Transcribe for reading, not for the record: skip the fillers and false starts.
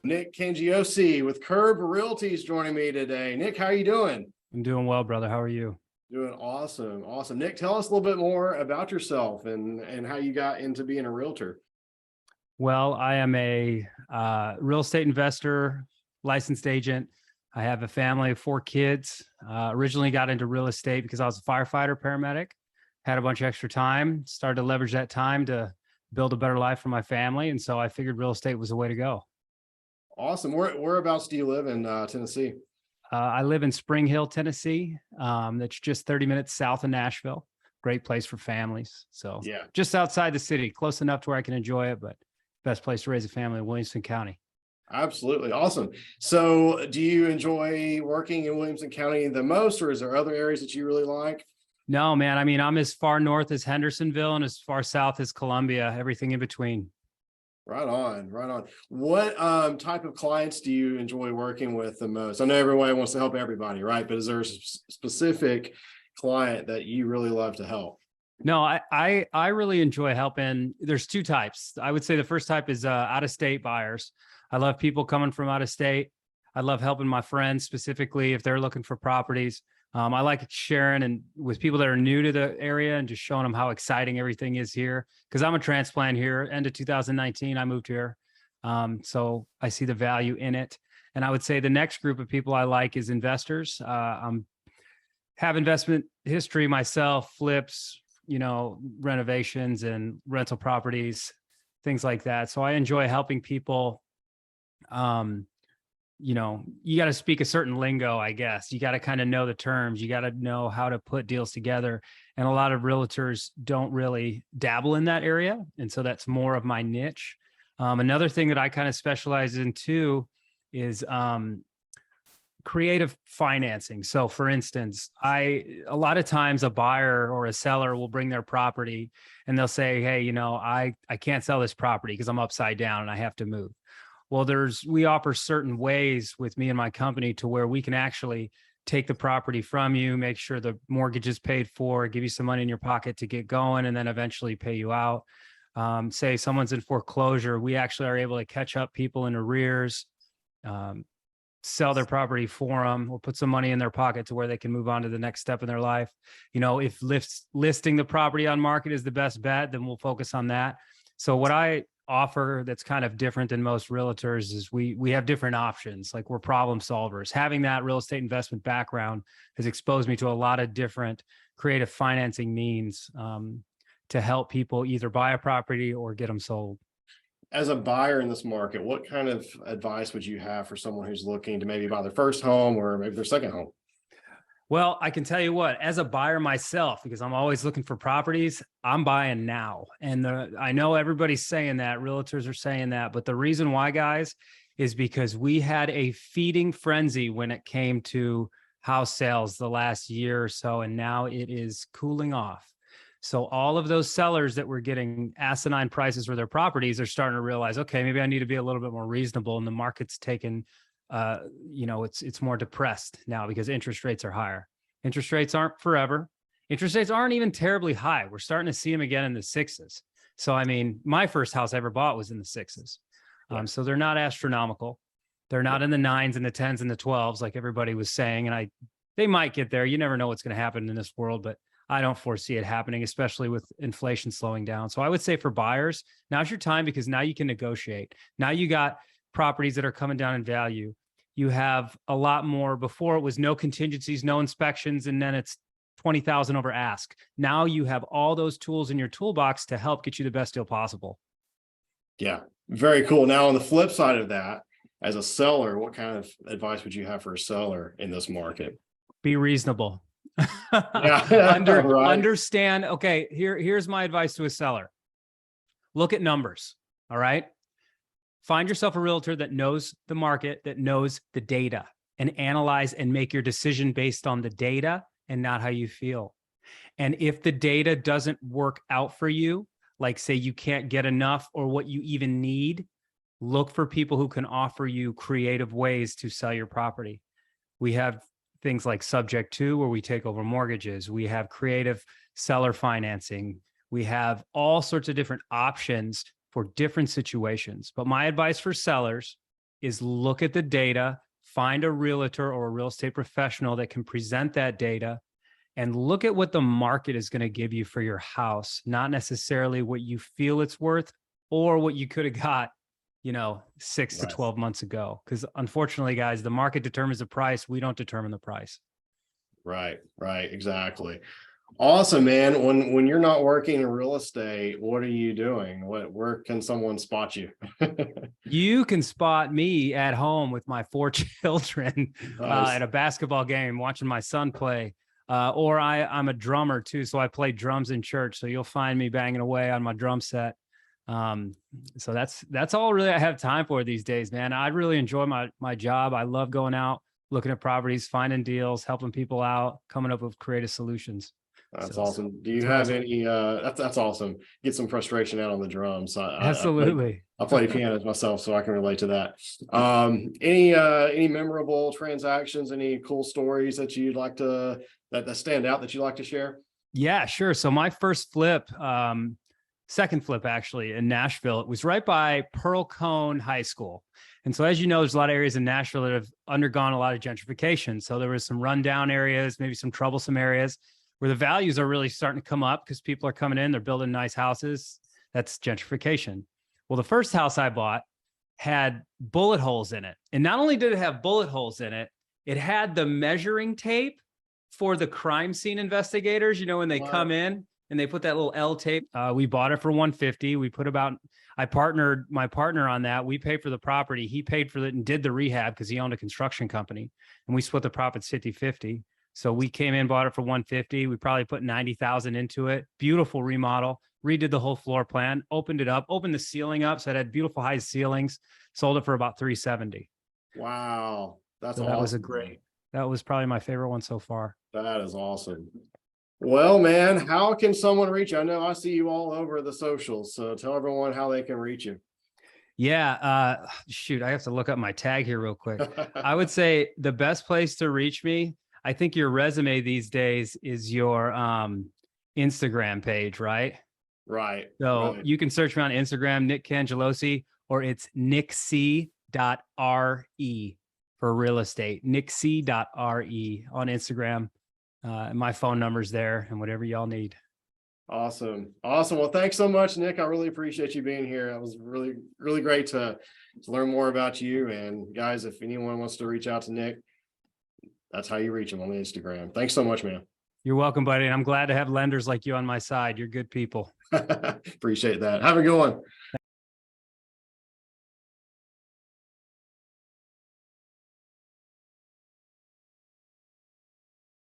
Nick Cangialosi with Curb Realty is joining me today. Nick, how are you doing? I'm doing well, brother. How are you? Doing awesome. Awesome. Nick, tell us a little bit more about yourself and how you got into being a realtor. Well, I am a real estate investor, licensed agent. I have a family of 4 kids. Originally got into real estate because I was a firefighter paramedic, had a bunch of extra time, started to leverage that time to build a better life for my family. And so I figured real estate was the way to go. Awesome. Whereabouts do you live in Tennessee? I live in Spring Hill, Tennessee. That's just 30 minutes south of Nashville. Great place for families. So Yeah, just outside the city, close enough to where I can enjoy it, but best place to raise a family in Williamson County. absolutely. Awesome. So do you enjoy working in Williamson County the most, or is there other areas that you really like? No, man. I mean, I'm as far north as Hendersonville and as far south as Columbia, everything in between. Right on, right on. What type of clients do you enjoy working with the most? I know everyone wants to help everybody, right? But is there a specific client that you really love to help? No, I really enjoy helping. There's 2 types. I would say the first type is out-of-state buyers. I love people coming from out of state. I love helping my friends, specifically if they're looking for properties. I like sharing and with people that are new to the area and just showing them how exciting everything is here. Because I'm a transplant here. End of 2019, I moved here. So I see the value in it. And I would say the next group of people I like is investors. Have investment history myself, flips, renovations and rental properties, things like that. So I enjoy helping people. You got to speak a certain lingo, I guess. You got to kind of know the terms. You got to know how to put deals together. And a lot of realtors don't really dabble in that area. And so that's more of my niche. Another thing that I kind of specialize in too is creative financing. So for instance, a lot of times a buyer or a seller will bring their property and they'll say, hey, I can't sell this property because I'm upside down and I have to move. Well, we offer certain ways with me and my company to where we can actually take the property from you, make sure the mortgage is paid for, give you some money in your pocket to get going, and then eventually pay you out. Say someone's in foreclosure, we actually are able to catch up people in arrears, sell their property for them, or put some money in their pocket to where they can move on to the next step in their life. If listing the property on market is the best bet, then we'll focus on that. So what I offer that's kind of different than most realtors is we have different options. Like, we're problem solvers. Having that real estate investment background has exposed me to a lot of different creative financing means to help people either buy a property or get them sold. As a buyer in this market, what kind of advice would you have for someone who's looking to maybe buy their first home or maybe their second home? Well, I can tell you what, as a buyer myself, because I'm always looking for properties, I'm buying now. And I know everybody's saying that, realtors are saying that, but the reason why, guys, is because we had a feeding frenzy when it came to house sales the last year or so, and now it is cooling off. So all of those sellers that were getting asinine prices for their properties are starting to realize, okay, maybe I need to be a little bit more reasonable, and the market's taken it's more depressed now because interest rates are higher. Interest rates aren't forever. Interest rates aren't even terribly high. We're starting to see them again in the 6s. So, I mean, my first house I ever bought was in the 6s. So they're not astronomical. They're not in the 9s and the 10s and the 12s like everybody was saying. And they might get there. You never know what's going to happen in this world, but I don't foresee it happening, especially with inflation slowing down. So I would say for buyers, now's your time, because now you can negotiate. Now you got properties that are coming down in value. You have a lot more. Before, it was no contingencies, no inspections, and then it's 20,000 over ask. Now you have all those tools in your toolbox to help get you the best deal possible. Yeah, very cool. Now, on the flip side of that, as a seller, what kind of advice would you have for a seller in this market? Be reasonable. Yeah, right. Understand. Okay, here's my advice to a seller. Look at numbers. All right. Find yourself a realtor that knows the market, that knows the data, and analyze and make your decision based on the data and not how you feel. And if the data doesn't work out for you, like say you can't get enough or what you even need, look for people who can offer you creative ways to sell your property. We have things like subject to, where we take over mortgages. We have creative seller financing. We have all sorts of different options for different situations. But my advice for sellers is look at the data, find a realtor or a real estate professional that can present that data, and look at what the market is going to give you for your house, not necessarily what you feel it's worth or what you could have got, 6 to 12 months ago. Because unfortunately, guys, the market determines the price. We don't determine the price. Right, exactly. Awesome, man. When you're not working in real estate, what are you doing? Where can someone spot you? You can spot me at home with my 4 children Nice. at a basketball game, watching my son play. Or I'm a drummer too, so I play drums in church. So you'll find me banging away on my drum set. So that's all really I have time for these days, man. I really enjoy my job. I love going out, looking at properties, finding deals, helping people out, coming up with creative solutions. That's awesome. Do you have any that's awesome. Get some frustration out on the drums. Absolutely. I play piano myself, so I can relate to that. Any memorable transactions, any cool stories that you'd like to that stand out that you'd like to share? Yeah, sure. So my first flip, second flip actually in Nashville, it was right by Pearl Cone High School. And so, as you know, there's a lot of areas in Nashville that have undergone a lot of gentrification. So there was some rundown areas, maybe some troublesome areas where the values are really starting to come up because people are coming in, they're building nice houses. That's gentrification. Well, the first house I bought had bullet holes in it. And not only did it have bullet holes in it, it had the measuring tape for the crime scene investigators, when they come in and they put that little L tape. We bought it for $150. I partnered my partner on that. We paid for the property. He paid for it and did the rehab because he owned a construction company, and we split the profits 50-50. So we came in, bought it for $150. We probably put $90,000 into it. Beautiful remodel, redid the whole floor plan, opened it up, opened the ceiling up. So it had beautiful high ceilings, sold it for about $370. Wow. That's awesome. That was probably my favorite one so far. That is awesome. Well, man, how can someone reach you? I know I see you all over the socials, so tell everyone how they can reach you. Yeah. Shoot, I have to look up my tag here real quick. I would say the best place to reach me, I think your resume these days is your Instagram page, right? Right. So you can search me on Instagram, Nick Cangialosi, or it's nickc.re for real estate, nickc.re on Instagram. My phone number's there and whatever y'all need. Awesome. Well, thanks so much, Nick. I really appreciate you being here. It was really, really great to learn more about you. And guys, if anyone wants to reach out to Nick, that's how you reach him, on the Instagram. Thanks so much, man. You're welcome, buddy. And I'm glad to have lenders like you on my side. You're good people. Appreciate that. Have a good one.